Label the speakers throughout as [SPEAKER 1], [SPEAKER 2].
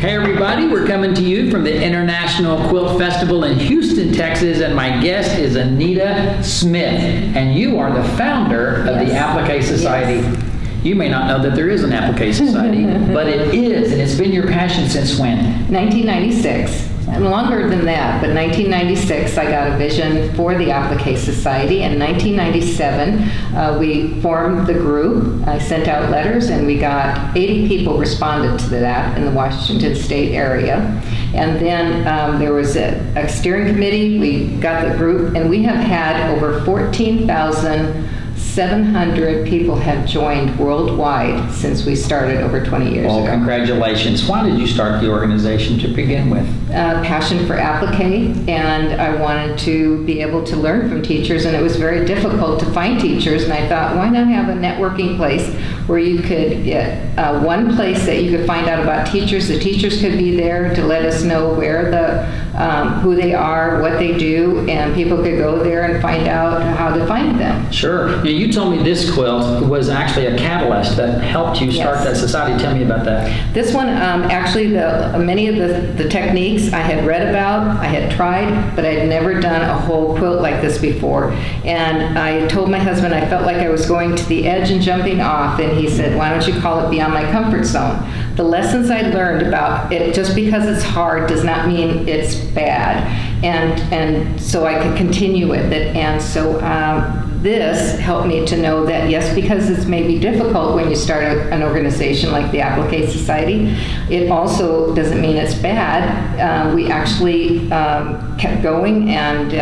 [SPEAKER 1] Hey everybody, we're coming to you from the International Quilt Festival in Houston, Texas, and my guest is Anita Smith, and you are the founder of the Appliqué Society. Yes. You may not know that there is an Appliqué Society, but it is, and it's been your passion since when?
[SPEAKER 2] 1996. And longer than that, but 1996 I got a vision for the Appliqué Society. In 1997 we formed the group. I sent out letters and we got 80 people responded to that in the Washington State area. And then there was a steering committee. We got the group, and we have had over 14,700 people have joined worldwide since we started over 20 years ago.
[SPEAKER 1] Well, congratulations. Why did you start the organization to begin with?
[SPEAKER 2] Passion for appliqué, and I wanted to be able to learn from teachers, and it was very difficult to find teachers, and I thought, why not have a networking place where you could get one place that you could find out about teachers. The teachers could be there to let us know where who they are, what they do, and people could go there and find out how to find them.
[SPEAKER 1] Sure. Now, you told me this quilt was actually a catalyst that helped you start that society. Tell me about that.
[SPEAKER 2] This one, actually, many of the techniques I had read about, I had tried, but I had never done a whole quilt like this before. And I told my husband I felt like I was going to the edge and jumping off, and he said, why don't you call it Beyond My Comfort Zone? The lessons I learned about it, just because it's hard does not mean it's bad. And so I could continue with it. And so this helped me to know that, yes, because it's maybe difficult when you start an organization like the Appliqué Society, it also doesn't mean it's bad. We actually kept going and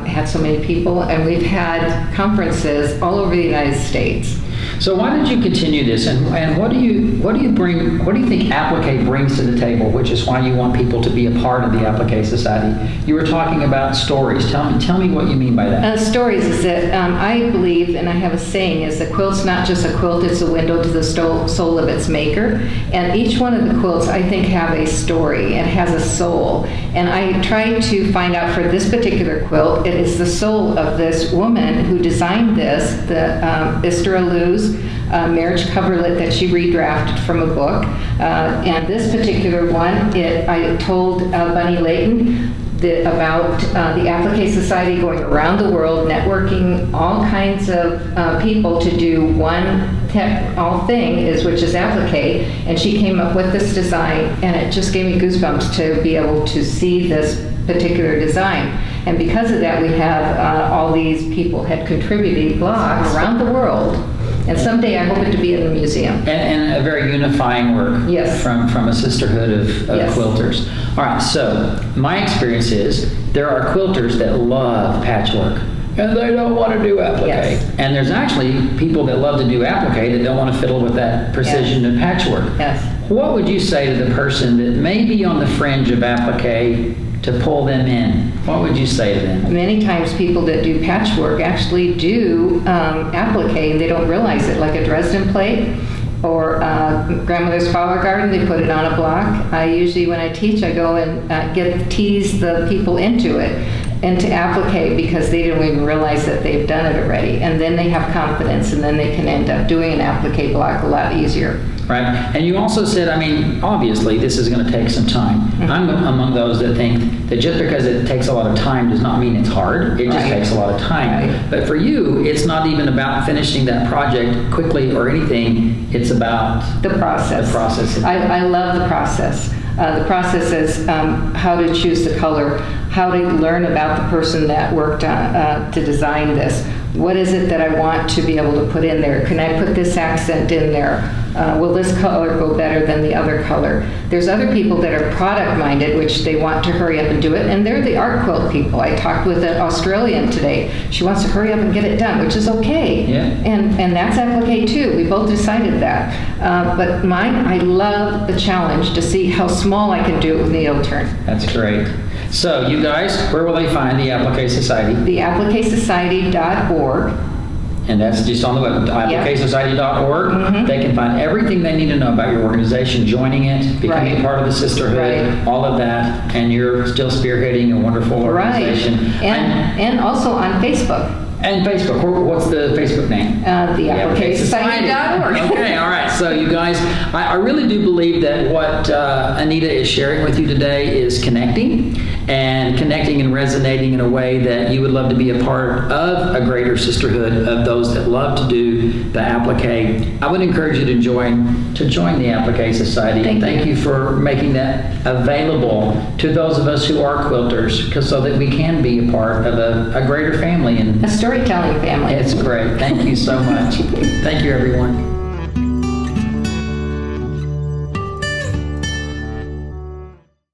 [SPEAKER 2] had so many people, and we've had conferences all over the United States.
[SPEAKER 1] So why did you continue this, and what do you think Appliqué brings to the table, which is why you want people to be a part of the Appliqué Society? You were talking about stories. Tell me what you mean by that.
[SPEAKER 2] Stories is that I believe, and I have a saying, is the quilt's not just a quilt, it's a window to the soul of its maker. And each one of the quilts, I think, have a story. It has a soul. And I tried to find out for this particular quilt, it is the soul of this woman who designed this, the Esther Lou's marriage coverlet that she redrafted from a book. And this particular one, I told Bunny Layton about the Appliqué Society going around the world, networking all kinds of people to do one thing, which is appliqué, and she came up with this design, and it just gave me goosebumps to be able to see this particular design. And because of that, we have all these people had contributed blocks around the world. And someday I hope it to be in the museum.
[SPEAKER 1] And a very unifying work from a sisterhood of quilters. All right, so my experience is there are quilters that love patchwork, and they don't want to do appliqué.
[SPEAKER 2] Yes.
[SPEAKER 1] And there's actually people that love to do appliqué that don't want to fiddle with that precision of patchwork.
[SPEAKER 2] Yes.
[SPEAKER 1] What would you say to the person that may be on the fringe of appliqué to pull them in? What would you say to them?
[SPEAKER 2] Many times people that do patchwork actually do appliqué, and they don't realize it, like a Dresden plate or grandmother's flower garden, they put it on a block. I usually, when I teach, I go and tease the people into appliqué, because they don't even realize that they've done it already. And then they have confidence, and then they can end up doing an appliqué block a lot easier.
[SPEAKER 1] Right. And you also said, obviously this is going to take some time. Mm-hmm. I'm among those that think that just because it takes a lot of time does not mean it's hard. It just takes a lot of time. Right. But for you, it's not even about finishing that project quickly or anything. It's about
[SPEAKER 2] the process. I love the process. The process is how to choose the color, how to learn about the person that worked on, to design this. What is it that I want to be able to put in there? Can I put this accent in there? Will this color go better than the other color? There's other people that are product-minded, which they want to hurry up and do it, and they're the art quilt people. I talked with an Australian today. She wants to hurry up and get it done, which is okay.
[SPEAKER 1] Yeah.
[SPEAKER 2] And that's appliqué too. We both decided that. But I love the challenge to see how small I can do it with needle turn.
[SPEAKER 1] That's great. So you guys, where will they find the Appliqué Society?
[SPEAKER 2] The appliquésociety.org.
[SPEAKER 1] And that's just on the web, appliquésociety.org. Mm-hmm. They can find everything they need to know about your organization, joining it, becoming part of the sisterhood, all of that, and you're still spearheading a wonderful organization.
[SPEAKER 2] And also on Facebook.
[SPEAKER 1] And Facebook. What's the Facebook name?
[SPEAKER 2] The AppliquéSociety.org.
[SPEAKER 1] Okay, all right. So you guys, I really do believe that what Anita is sharing with you today is connecting and resonating in a way that you would love to be a part of a greater sisterhood of those that love to do the applique. I would encourage you to join the Appliqué Society. Thank you for making that available to those of us who are quilters, so that we can be a part of a greater family. And
[SPEAKER 2] a storytelling family.
[SPEAKER 1] it's great. Thank you so much. Thank you, everyone.